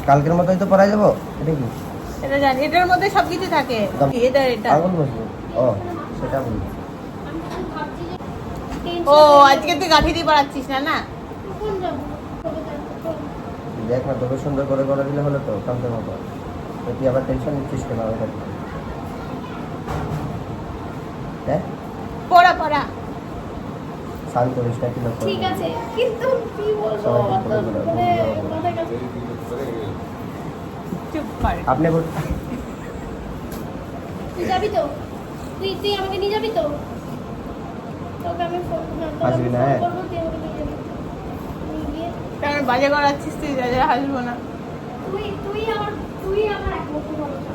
কালকের মতোই তো পড়া যাবো। এটা কি? এটা জানি, এটার মধ্যে সবকিছু থাকে। এটা আঙুল বসবো। ও সেটা বলি। ও আজকে তুই গাঠি দিয়ে পড়াচ্ছিস না? না দেখ না, তোকে সুন্দর করে করে দিলে হলো তো কালকের মতো। তুই আবার টেনশন নিচ্ছিস কেন? হ্যাঁ পড়া পড়া শান্ত করিস না, কিলো ঠিক আছে, কিন্তু কি বলবো চুপ কর। আপনি তুই যাবি তো? তুই আমাকে নিয়ে যাবি তো? তোকে আমি ফোন আসবি না? করবো, তুই আমাকে নিয়ে যাবি। নিয়ে গিয়ে কারণ বাজে করাচ্ছিস তুই, যা যা হাসবো না। তুই আমার একমাত্র ভরসা।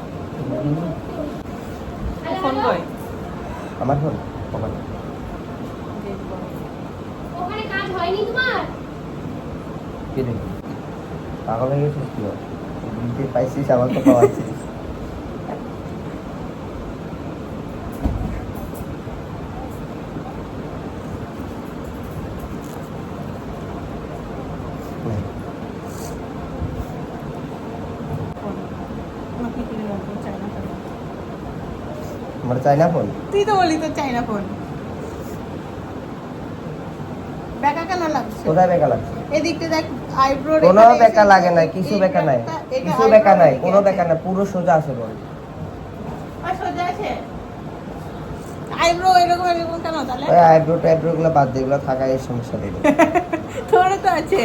ফোন করে আমার ফোন ওখানে ওখানে কাজ হয়নি তোমার? কে দেখি পাগল হয়ে গেছিস কি? দিতে পাইছিস আমার তো পাওয়াচ্ছিস। আমার চাই না ফোন। তুই তো বলি তো চাই না ফোন। বেকা কেন লাগছে? কোথায় বেকা লাগছে? এদিকটা দেখ, আইব্রো কোনো বেকা লাগে নাই, কিছু বেকা নাই, কিছু বেকা নাই, কোনো বেকা নাই, পুরো সোজা আছে বল। আর সোজা আছে আইব্রো এরকম এরকম কেন তাহলে? ওই আইব্রো টাইব্রো গুলো বাদ দিয়ে, এগুলো থাকাই এই সমস্যা নেই। তোর তো আছে।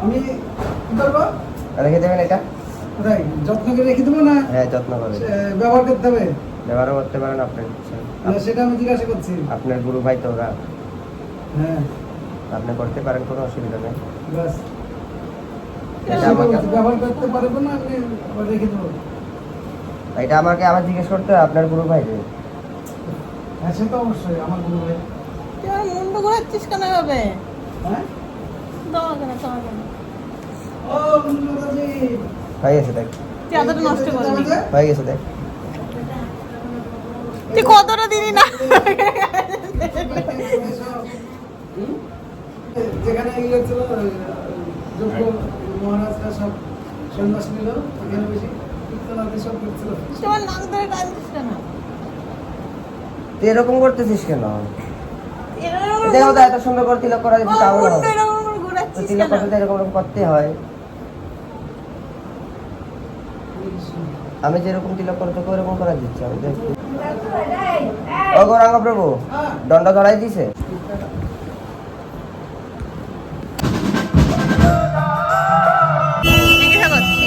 আমি কি করবো? রেখে দেবেন এটা? কোথায় যত্ন করে রেখে দেবো না? হ্যাঁ যত্ন করে ব্যবহার করতে হবে। ব্যবহারও করতে পারেন আপনার ইচ্ছা। না, সেটা আমি জিজ্ঞাসা করছি। আপনার গুরু ভাই তো ওরা, হ্যাঁ আপনি করতে পারেন, কোনো অসুবিধা নেই। বাস এটা আমাকে ব্যবহার করতে পারবো না, আমি রেখে দেবো। এটা আমাকে আবার জিজ্ঞেস করতে হবে আপনার গুরু ভাই রে। হ্যাঁ সে তো অবশ্যই আমার গুরু ভাই। তুই আমার মুন্ড ঘোরাচ্ছিস কেন হবে? হ্যাঁ তোমাকে না তোমাকে না। ও মুন্নদাজি, হয়ে গেছে দেখ, তুই এতটা নষ্ট করবি? হয়ে গেছে দেখ। তুই কতটা দিবি না? যেখানে এগুলো ছিল যোগ্য মহারাজরা সব সন্ন্যাস নিল, ওখানে বেশি কীর্তনাদি সব করছিল। তোমার নাক ধরে টানছিস কেন? তুই এরকম করতেছিস কেন? এরকম দেখো তো এত সুন্দর করে তিলক করা যাচ্ছে, তাহলে মুন্ড হবে। এরকম করে তো ঘোরাচ্ছিস তিলক কেন? করতে এরকম এরকম করতে হয়। আমি যেরকম তিলক করে তোকে ওরকম করা দিচ্ছি। আমি দেখ ও গৌরাঙ্গ প্রভু দণ্ড ধরাই দিছে। জিজ্ঞাসা করছি।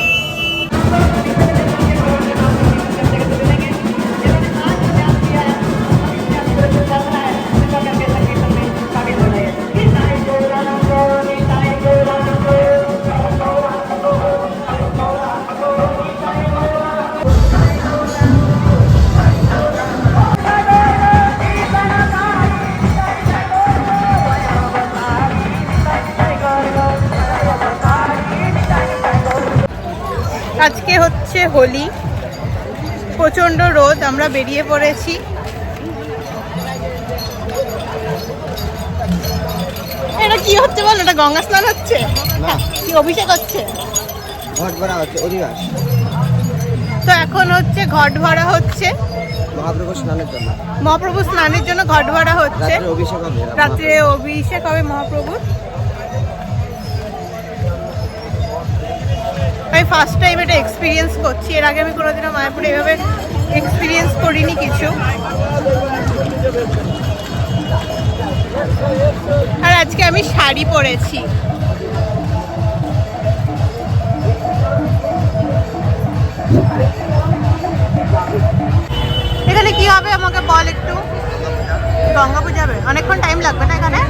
আজকে হচ্ছে হোলি, প্রচন্ড রোদ, আমরা বেরিয়ে পড়েছি। এটা কি হচ্ছে বল? এটা গঙ্গা স্নান হচ্ছে না, কি অভিষেক হচ্ছে? ঘট ভরা হচ্ছে, অধিবাস। তো এখন হচ্ছে ঘট ভরা হচ্ছে, মহাপ্রভু স্নানের জন্য। মহাপ্রভু স্নানের জন্য ঘট ভরা হচ্ছে। রাত্রে অভিষেক হবে। রাত্রে অভিষেক হবে মহাপ্রভুর। আমি ফার্স্ট টাইম এটা এক্সপিরিয়েন্স করছি, এর আগে আমি কোনোদিনও মায়াপুরে এভাবে এক্সপিরিয়েন্স করিনি কিছু। আর আজকে আমি শাড়ি পরেছি। এখানে কি হবে আমাকে বল একটু। গঙ্গা পূজা হবে, অনেকক্ষণ টাইম লাগবে না এখানে?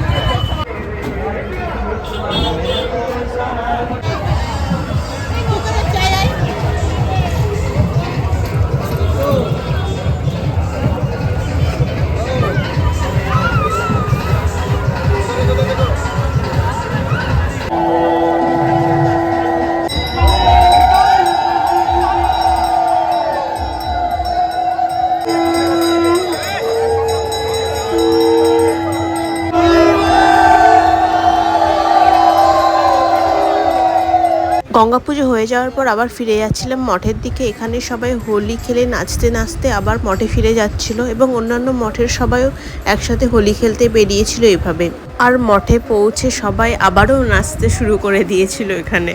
গঙ্গা পুজো হয়ে যাওয়ার পর আবার ফিরে যাচ্ছিলাম মঠের দিকে। এখানে সবাই হোলি খেলে নাচতে নাচতে আবার মঠে ফিরে যাচ্ছিল এবং অন্যান্য মঠের সবাইও একসাথে হোলি খেলতে বেরিয়েছিল এভাবে। আর মঠে পৌঁছে সবাই আবারও নাচতে শুরু করে দিয়েছিল এখানে।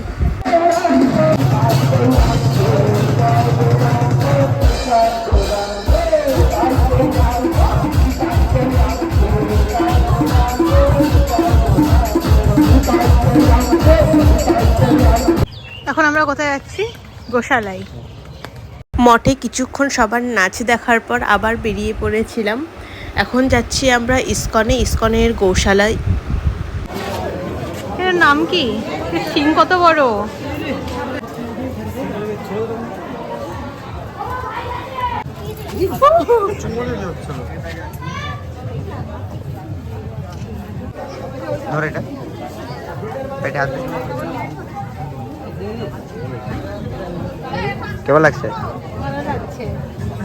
এখন আমরা কোথায় যাচ্ছি? গোশালায়। মঠে কিছুক্ষণ সবার নাচ দেখার পর আবার বেরিয়ে পড়েছিলাম। এখন যাচ্ছি আমরা ইসকনের গৌশালায়। এর নাম কি? সিং কত বড়! ধর এটা পেটে হাত দে। কেমন লাগছে? ভালো লাগছে।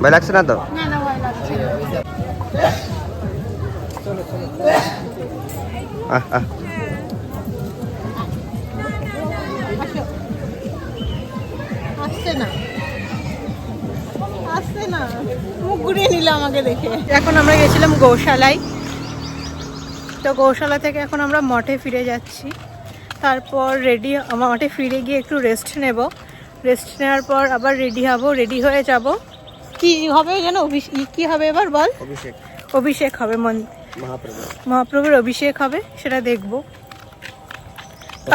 ভয় লাগছে না তো? না না, ভয় লাগছে না। আহ আহ আসছে না, আসছে না, মুখ ঘুরিয়ে নিল আমাকে দেখে। এখন আমরা গেছিলাম গৌশালায়। তো গৌশালা থেকে এখন আমরা মঠে ফিরে যাচ্ছি। তারপর মঠে ফিরে গিয়ে একটু রেস্ট নেব। রেস্ট নেওয়ার পর আবার রেডি হব, রেডি হয়ে যাব। কি হবে যেন? কি হবে এবার বল? অভিষেক। অভিষেক হবে, মহাপ্রভুর অভিষেক হবে, সেটা দেখব।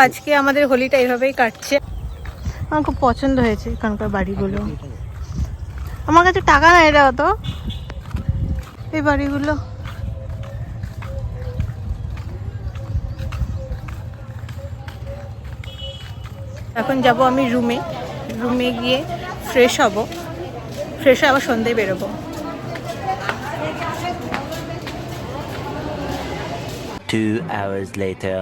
আজকে আমাদের হোলিটা এইভাবেই কাটছে। আমার খুব পছন্দ হয়েছে এখানকার বাড়িগুলো। আমার কাছে টাকা নেই রে অত, এই বাড়িগুলো। এখন যাব আমি রুমে গিয়ে ফ্রেশ হব। ফ্রেশ হয়ে আবার সন্ধ্যায় বেরোবো। 2 hours later.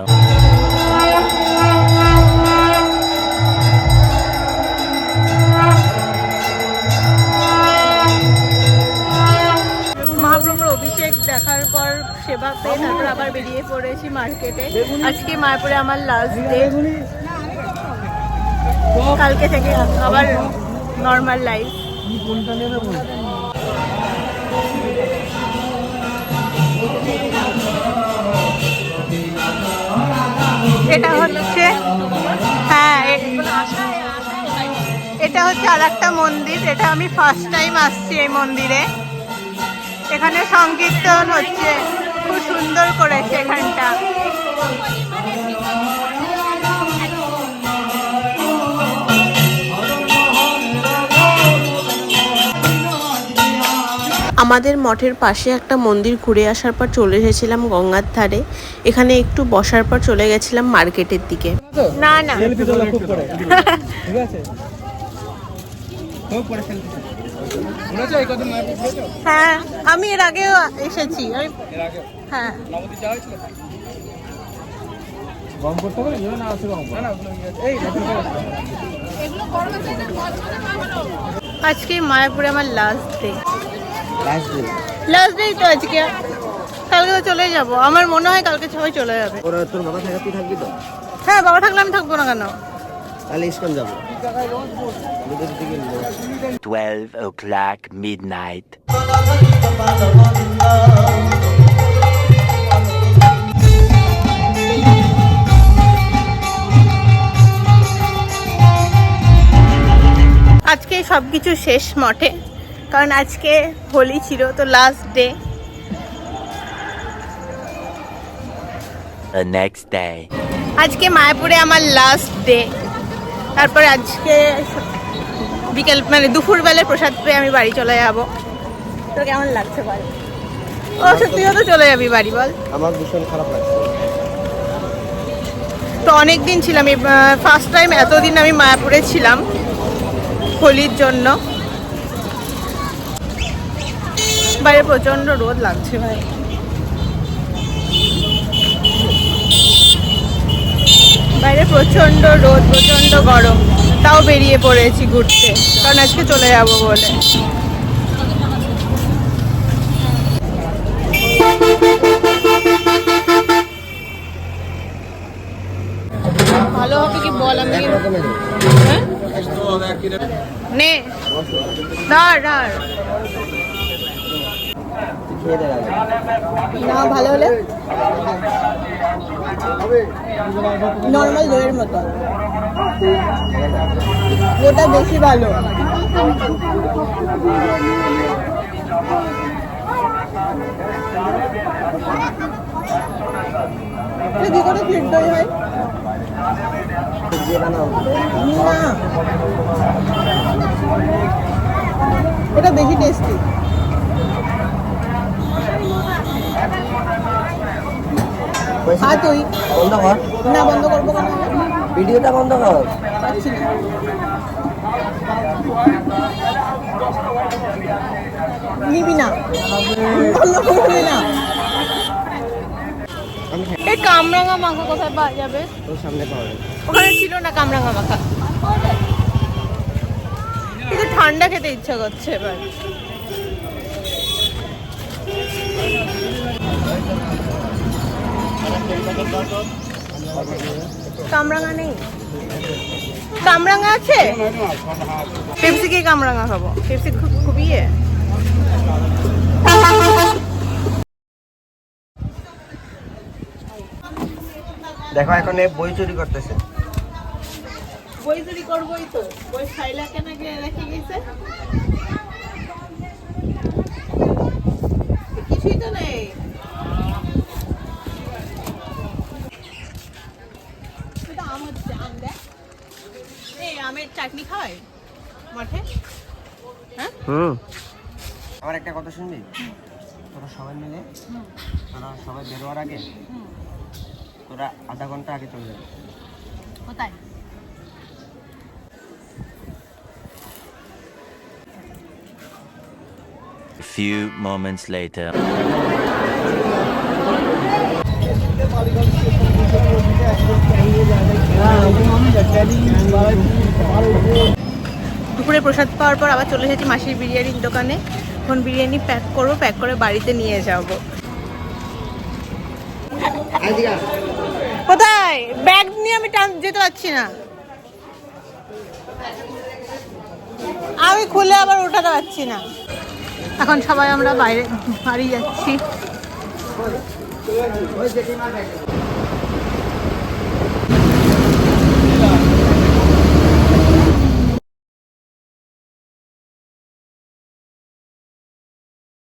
মহাপ্রভুর অভিষেক দেখার পর সেবা পেয়ে তারপর আবার বেরিয়ে পড়েছি মার্কেটে। আজকে মায়াপুরে আমার লাস্ট ডে। কালকে থেকে আবার নর্মাল লাইফ। এটা হচ্ছে এটা হচ্ছে আর একটা মন্দির। এটা আমি ফার্স্ট টাইম আসছি এই মন্দিরে। এখানে সংকীর্তন হচ্ছে, খুব সুন্দর করেছে এখানটা। আমাদের মঠের পাশে একটা মন্দির ঘুরে আসার পর চলে এসেছিলাম গঙ্গার ধারে। এখানে একটু বসার পর চলে গেছিলাম মার্কেটের দিকে। না না, ঠিক আছে। হ্যাঁ আমি এর আগেও এসেছি। হ্যাঁ আজকে মায়াপুরে আমার লাস্ট ডে। লাস্ট ডে তো আজকে। কালকে তো চলে যাব। আমার মনে হয় কালকে সবাই চলে যাবে। তোর বাবা থাকা তুই থাকবি তো? হ্যাঁ, বাবা থাকলে আমি থাকবো না কেন? তাহলে ইসকন যাবো। 12 o'clock midnight. আজকে সবকিছু শেষ মঠে, কারণ আজকে হোলি ছিল তো last day. The next day. আজকে মায়াপুরে আমার লাস্ট ডে। তারপর আজকে বিকেল দুপুরবেলায় প্রসাদ পেয়ে আমি বাড়ি চলে যাব। তো কেমন লাগছে বল? ও তুইও তো চলে যাবি বাড়ি, বল? আমার ভীষণ খারাপ লাগছে। তো অনেকদিন ছিলাম, ফার্স্ট টাইম এতদিন আমি মায়াপুরে ছিলাম হোলির জন্য। বাইরে প্রচন্ড রোদ লাগছে ভাই। বাইরে প্রচন্ড রোদ, প্রচন্ড গরম, তাও বেরিয়ে পড়েছি ঘুরতে, কারণ আজকে চলে যাব বলে। ভালো হবে কি বল वाला में একরকমের हैं? ने धर धर খেয়ে দেখা না ভালো হলে নর্মাল দইয়ের মতো ওটা বেশি ভালো কি করে ফিট দই হয় দিয়ে বানাও না এটা বেশি টেস্টি হ্যাঁ তুই বন্ধ কর না বন্ধ করবো কেন ভিডিওটা বন্ধ কর পাচ্ছি না নিবি না বন্ধ করবি না এই কামরাঙা মাখা কোথায় পাওয়া যাবে ওর সামনে পাওয়া যাবে ওখানে ছিল না কামরাঙা মাখা কিন্তু ঠান্ডা খেতে ইচ্ছা করছে এবার কামরাঙা নেই কামরাঙা আছে পেপসি কে কামরাঙা খাবো পেপসি খুবই দেখো এখন এ বই চুরি করতেছে বই চুরি করবোই তো বই খাইলা কেন রেখে গেছে কিছুই তো নেই আম হচ্ছে আম দেখ এই আমের চাটনি খায় মাঠে হ্যাঁ আমার একটা কথা শুনবি তোরা সবাই মিলে তোরা সবাই বেরোয়ার আগে তোরা আধা ঘন্টা আগে চলে যাবে কোথায় A few moments later. দুপুরে প্রসাদ পাওয়ার পর আবার চলে এসেছি মাসির বিরিয়ানির দোকানে এখন বিরিয়ানি প্যাক করবো প্যাক করে বাড়িতে নিয়ে যাব কোথায় ব্যাগ নিয়ে আমি যেতে পারছি না আমি খুলে আবার উঠাতে পারছি না এখন সবাই আমরা বাইরে বাড়ি যাচ্ছি